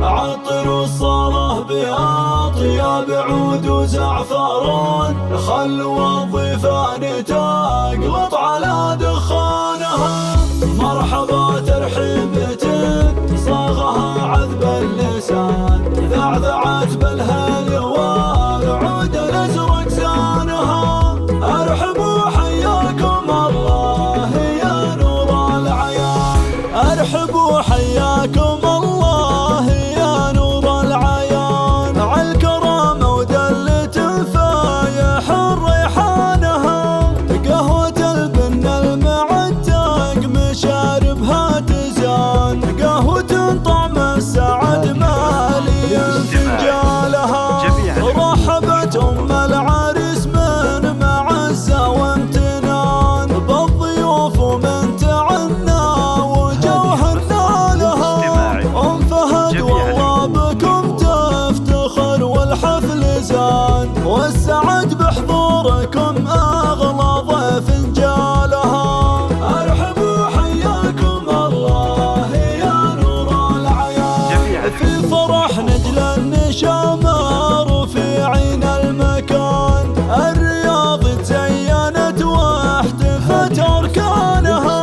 عطر الصلاة بأطيب عود وزعفران، خل والضيفان تقلط على دخانها. مرحبا ترحيبتك صاغها عذب اللسان، ذعذعت بالهل والعود الازرق زانها. ارحبوا حياكم الله يا نور العيان، ارحبوا حياكم الله يا نور العيان. عالكرامة ودلة فايح ريحانها، قهوة البن المعتق مشاربها تزان، قهوة طعم السعد مالي فنجالها. رحبت ام العريس من معزة وامتنان، بالضيوف ومن تعنى وجوهرنا لها. ام فهد والله بكم تفتخر والحفل زان، والسعد بحضوركم اغلى ضيف جالها. ارحبوا حياكم الله يا نور العيان، في الفرح نجل النشامة رفيعين المكان. الرياض تزينت واحتفت اركانها،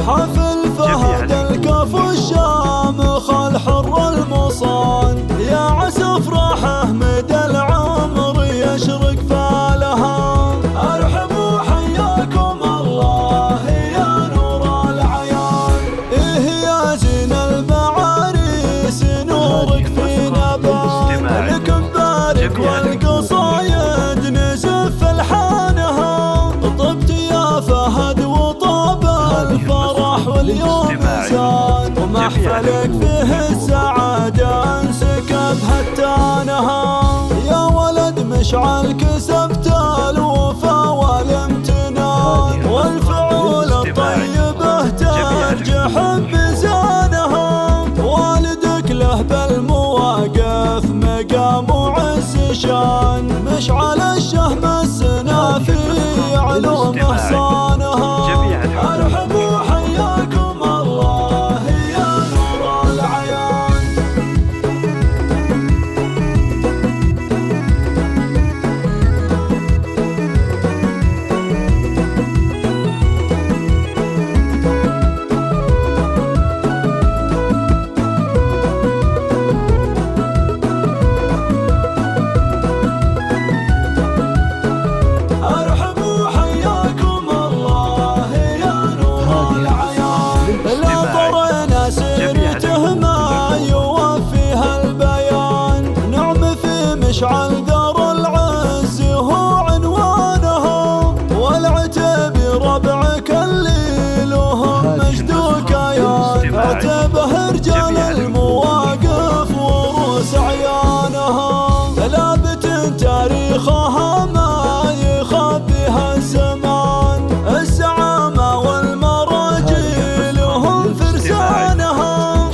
حفل فهد الكف الشامخ الحر المصان. يا عسى افراحه مدى العمر يشرق فالها. ارحبوا حياكم الله يا نور العيان، إيه يا زين المعاريس نورك في نبان. لكم بارك والقصايد نزف الحانها، طبت يا فهد وطاب الفرح واليوم زان. ومحفلك فيه السعادة انسكب هتانها. يا ولد مشعل كسبت الوفا والامتنان، والفعول الطيبة ترجح بزانها. والدك له بالمواقف مقام وعز شان، مشعل الشهم السنا في علوم احصانها. ارحبوا حياكم الله يا نور العيان. ارحبوا حياكم الله يا نور العيان. لا طرنا سيرته ما يوفيها البيان، نعم في مشعل ذر العز هو عنوانها. والعتب ربعك اللي لهم مجد كيان، عتبه رجال المواقف وروس عيانها. ثلابت تاريخها ما يخبيها الزمان، الزعامة والمراجل هم فرسانها.